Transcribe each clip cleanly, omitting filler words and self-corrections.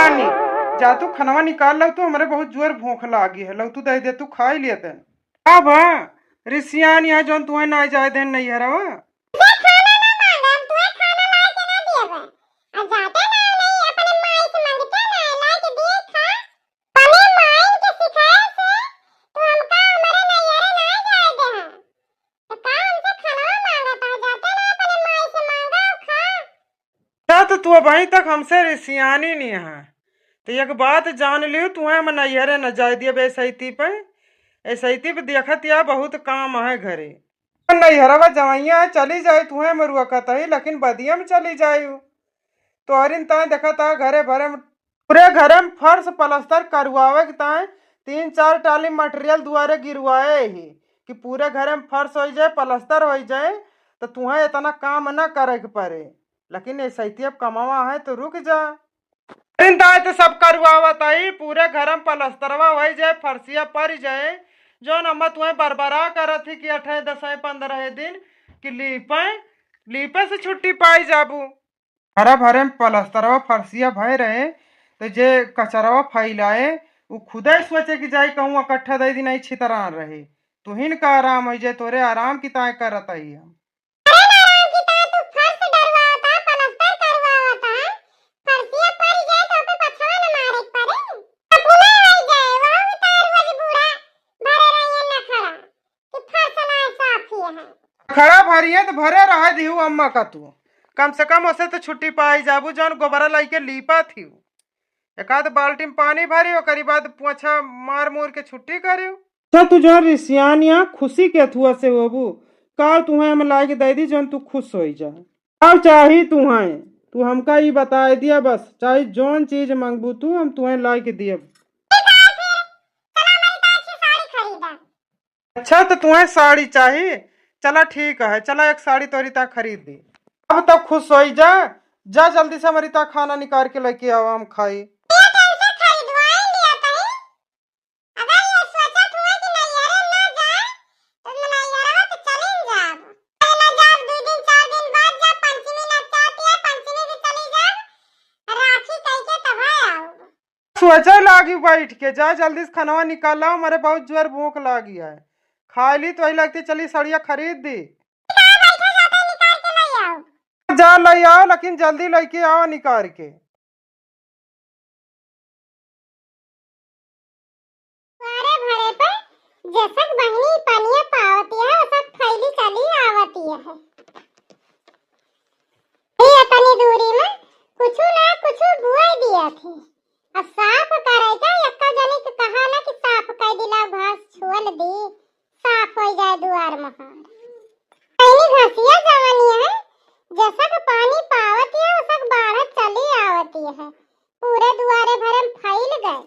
रानी, जा तू खनवा निकाल लो, तो हमारे बहुत जोर भूख लागी है। लो तू दे दे, तू खा ही लिया तेन। अब रिसियान यहाँ जो तुम्हें ना जाए देन नहीं हरवा। तो तू अभी तक हमसे रिसियानी नहीं है, तो एक बात जान लियो, तुम्हें हम नैहरे न जाए दिए बेसैती पे। ऐसैती पे देखत या बहुत काम है घरे। नैहरवा जवैया चली जाए तुम्हें मरुआ कतही, लेकिन बदिया में चली जाए तो अरिन ताए देखा था घरे भरे में पूरे घरे में फर्श पलस्तर करवावे के ताए 3-4 टाली मटेरियल दुआरे गिरवाए ही कि पूरे घरे में फर्श हो जाए, पलस्तर हो जाए, तो तुम्हें इतना काम न करे के पड़े। लेकिन ऐसे अब कमावा है तो रुक जा। तो सब करवावत आई, पूरे घर में पलस्तरवा हो जाए, फर्शिया पड़ जाए, जो नंबर तुम्हें बरबरा करत थी कि 8 10 15 दिन कि लीपे से छुट्टी पाई जाबू। हरा भरे में पलस्तरवा फर्शिया भय रहे, तो जे कचरवा फैलाए वो खुद ही सोचे कि जाए कहूँ इकट्ठा दे दिन छितरा रहे, तुहिन का आराम हो जाए, तोरे आराम की ताए करत आई हम। खड़ा भरी है तो भरे रहा दिहू अम्मा का तू, कम से कम उसे तो छुट्टी पाई जाबू, जौन गोबरा लाई के लीपा थी एक आध बाल्टी में पानी भरी, ओकरी बाद पोछा मार मोर के छुट्टी करियो। अच्छा तू जो रिसियानिया खुशी के थुआ से होबू, काल तुम्हें हम ला के दे दी, जौन तू खुश हो जा। अब चाही तुम्हें, तू हमका ये बता दिया बस, चाहे जौन चीज मांगबू तू हम तुम्हें ला के दिए। अच्छा तो तुम्हें साड़ी चाहिए, चला ठीक है, चला एक साड़ी तोरी ता खरीद दी। अब तो खुश हो जा, जा जल्दी से हमारी ता खाना निकाल के लेके आओ, हम खाई। सोचा लागी बैठ के, जा जल्दी से खाना निकाला, हमारे बहुत जोर भूख लागी है। खा ली तो ही लगती, चली सड़िया खरीद दी। जा ले आओ, लेकिन जल्दी लेके आओ निकाल के। जैसक बहनी पनिया पावती है, वैसक थैली चली आवती है। ये इतनी दूरी में कुछ ना कुछ बुआ दिया थी। अब साफ करे का यक्का जने के कहा ना कि साफ कर दिला, घास छुअल दी, साफ हो जाए दुआर महार। पहली घासिया जवानी है, जैसक पानी पावती है वैसक बाढ़ चली आवती है, पूरे दुआरे भरे में फैल गए।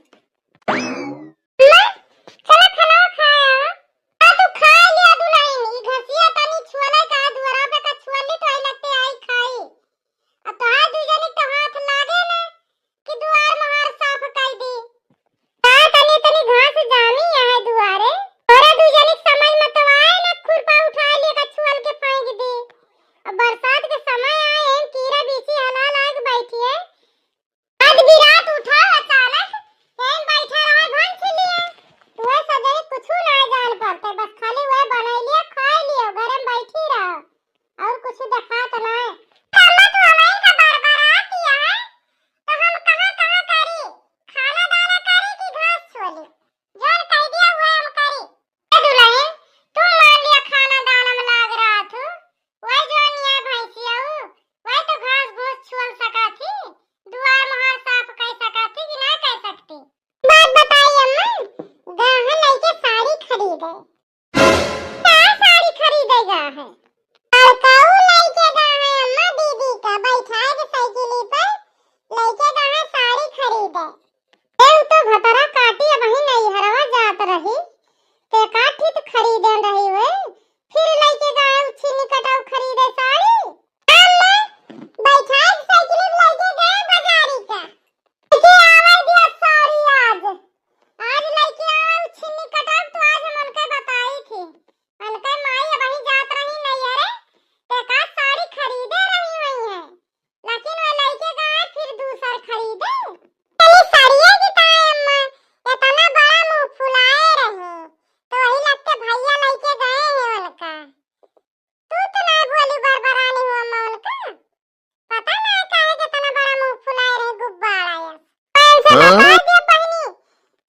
बता दिया पहनी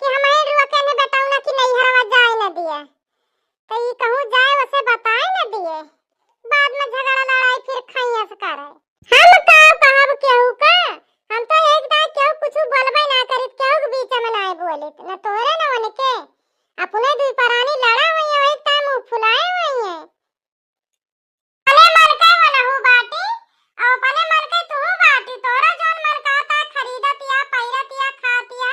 कि हमारे रुआ के ने बताऊ ना कि नहीं हरवा जाए ना दिया। तो ये कहूं जाए उसे बताए ना दिए। बाद में झगड़ा लड़ाई फिर खैया से करे। हम कहब केहू का हम तो एक दाई केहू कुछ बोलबे ना करित केहू के बीच में ना बोलित ना तोरे ना उनके अपने दुई परानी लड़ा हुई है एक टाइम मुंह फुलाए हुई है। अरे मन का वाला हूं बाटी और अपने मन के तू बाटी तोरा जोन मन कहता खरीदतिया पैरतिया खातिया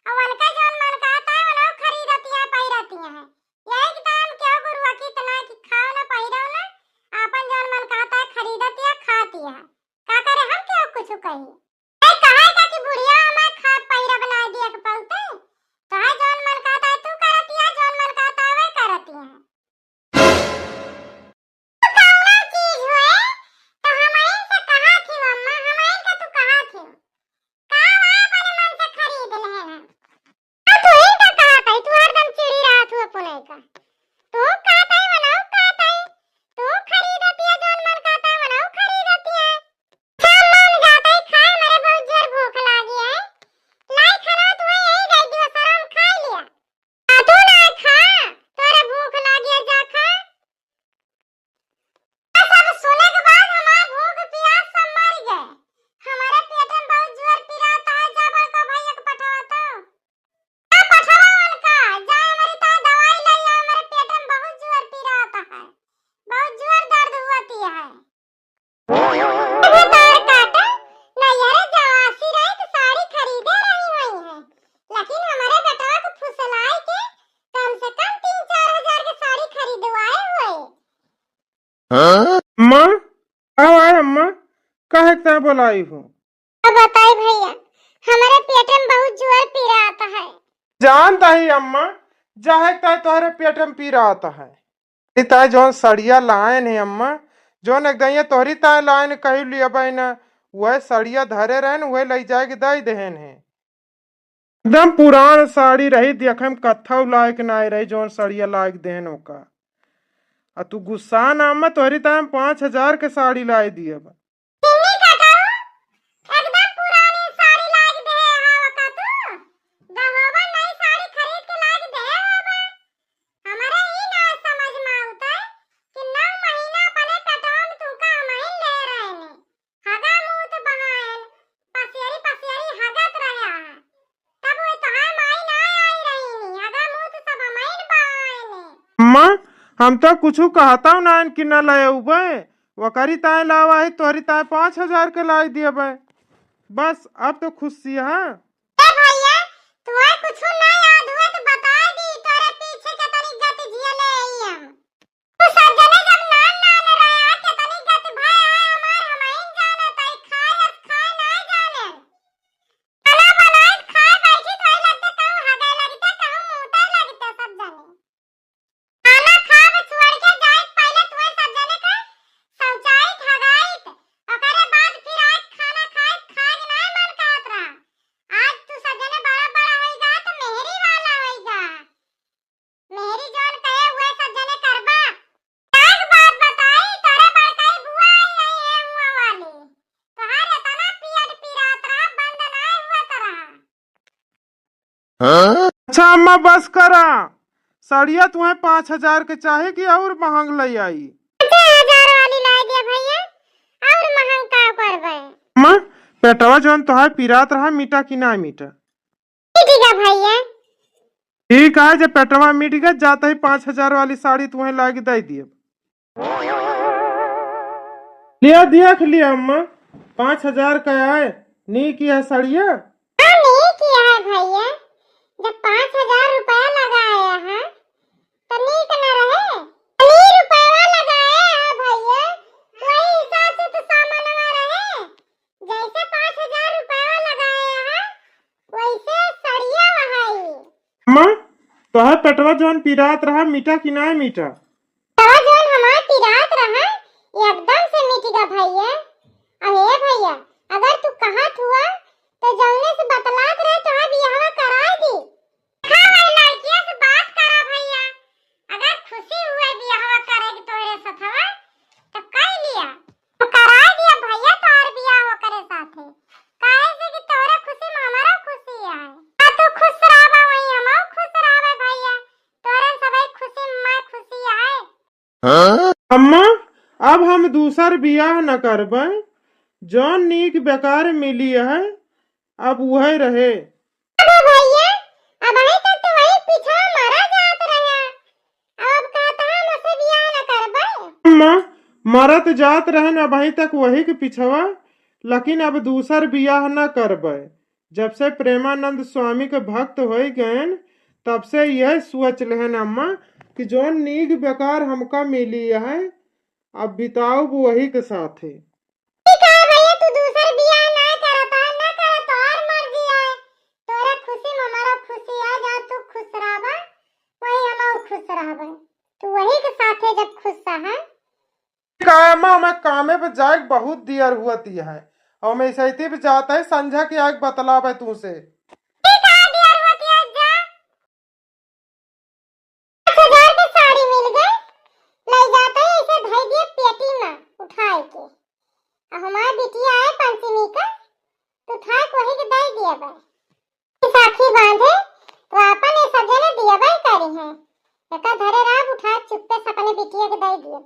और उनका जोन मन कहता है वो खरीदतिया पैरतिया है। यही टाइम केहू गुरुआ की तना की खाओ ना पैरो ना अपन जोन मन कहता है खरीदतिया खातिया का करे हम केहू कुछ कही ए कहे का कि बुढ़िया हमें खा पैरा बना दिया के पलते तो है जोन मन कहता है तू करतिया जोन मन कहता है वे करतिया कौना चीज होए तो हमारे से कहा थी मम्मा हमारे का तू कहा थी का वा अपने मन से खरीद ले है तू ही का कहा था तू हरदम चिड़ी रहा तू अपने का तू कहता है बनाओ कहता है तू खरीदतिया जोन मन कहता है बनाओ खरीदतिया हम मन जाता है खाए मेरे बहुत जोर भूख लगी है लाई खाना तू यही दे दियो शर्म खा लिया तू ना खा तोरे भूख लगी है जा खा सब सुने के बाद हमारा भूख प्यास सब मर गए हमारे पेट में बहुत जोर पिराता है जाबर को भैया को पठावा तो पठावा उनका जा हमारी ता दवाई ले आओ मेरे पेट में बहुत जोर पिराता है बहुत जोर दर्द होती है तार काटा ना यार जवासी रहे तो साड़ी खरीदे रही हुई है लेकिन हमारे बेटा को फुसलाई के कम से कम 3-4 हजार की साड़ी खरीदवाए हुए। अम्मा आओ आए अम्मा कहे क्या बुलाई हूँ। अब बताइए भैया हमारे पेट में बहुत जोर पीड़ा आता है। जानता ही अम्मा जाहे ताय तोहरे पेट में पी रहा आता है ताय जोन सड़िया लायन है अम्मा जोन एक दइया तोहरी ताय लायन कही लिया बहना वह सड़िया धरे रहन वह ले जाके दई देहन है एकदम पुरान साड़ी रही देखे में कत्था लायक नाय रही जोन सड़िया लायक देहन ओका आ तू गुस्सा ना अम्मा तोहरी ताय 5,000 के साड़ी लाई दिए बा तिन्नी कटाओ एकदम पुरानी साड़ी लाग दे हवा का तू दहोबा नई साड़ी खरीद के लाग दे हवा हमारे ही ना समझ में आता है कि 9 महीना अपने पेटवा में तू का हमारे ले रहे ने हगा मुंह तो बहाएन पसियरी हगत रहा है तब वो तो है माई ना आई रही नी हगा मुंह तो सब हमारे बहाएन अम्मा हम तो कुछ कहता हूँ ना कि न लाए उबे वकरी ताय लावा है तोहरी ताय 5,000 के लाई दिए बे बस अब तो खुशी है। ए भैया तुम्हें कुछ ना याद हुए तो बता दी तेरे पीछे के तनी गति झेले आई हम तू सजने जब नान रहा के तनी गति भाई है हमार हमाइन जाना तई खाए ना जाने खाना बनाए खाए बैठी तो लगते कहूं हगे लगते कहूं मोटा लगते सब जाने खाना खा छोड़ के जाए पहले तुम्हें सब जाने का शौचाई हगाइत ओकरे बाद फिर आज खाना खाए ना मन कहत रहा आज तू सजने बड़ा होइगा तो मेहरी वाला होइगा मेहरी जोन कहे हुए सजने करबा एक बात बताई तोरे बड़काई बुआ आई नहीं है हुआ वाली तोहार इतना पेट पिरात रहा बंद ना हुआ तरह अच्छा अम्मा बस करा साड़िया तुम्हें 5,000 के चाहे कि और महंग ले आई 5,000 वाली ला दिया भैया और महंग का करबे अम्मा पेटवा जोन तोहार पिरात रहा मीठा कि ना मीठा ठीक है भैया ठीक है जब पेटवा मीठ गया जाते ही 5,000 वाली साड़ी तुम्हें लाके दे दिए लिया देख लिया अम्मा 5,000 का है नी किया साड़िया हाँ नहीं किया है भैया जब 5,000 रुपया लगाया है तो नीक न रहे 2 रुपया लगाया है भैया वही हिसाब से तो सामानवा रहे जैसे 5,000 रुपया लगाया है वैसे सड़िया वहाई अम्मा तोहार पेटवा जोन पिरात रहा मीठा कि ना मीठा तो जोन हमार पिरात रहा एकदम से मिटेगा भैया अरे भैया अगर तू कहत हुआ तो जौने से बतलात रहे तो अब यहां करा दी हां भाई लड़कियों से बात करा भैया अगर खुशी हुए बियाह करेगी तोरे साथवा तो कर लिया तो करा दिया भैया तोर बियाह करे साथे काहे से कि तोरे खुशी में हमारा खुशी अम्मा अब हम दूसर बियाह न करबै, जौन नीक बेकार मिली है अब वह रहे। अबे भैया, अब अभी तक तो वही पीछा मारा जात रहा। अब कहता हम उसे बियाह न करबै। अम्मा मरत जात रहन अभी तक वही के पिछवा, लेकिन अब दूसर बियाह न करबै। जब से प्रेमानंद स्वामी के भक्त हो गए तब से यह सोच लेहन अम्मा कि जौन नीक बेकार हमका मिली है अब बिताओ वही के साथे। ठीक है भैया, तू दूसर बियाह ना करता ना करत और मर्जी है। तोरा खुशी में हमारा खुशी है, जा तू खुश रहबा वही हम खुश रहबै। तू वही के साथे जब खुश है। कामा मैं कामे पे जाए बहुत देर हुआती है और मैं सैती पे जाता है संझा की आग बतलावे तू से। ठीक है दियर होती है जा। 10,000 की साड़ी मिल गई, ले जाते हैं इसे धई दिए पेटी में उठाए के। अब हमारी बिटिया है पंचमी का, तो उठा के वही के दे दिया भाई। साखी बांधे तो अपन ये सब जने दिया भाई करी है। एका धरे राब उठा चुप्पे से अपने बिटिया के दे दिए।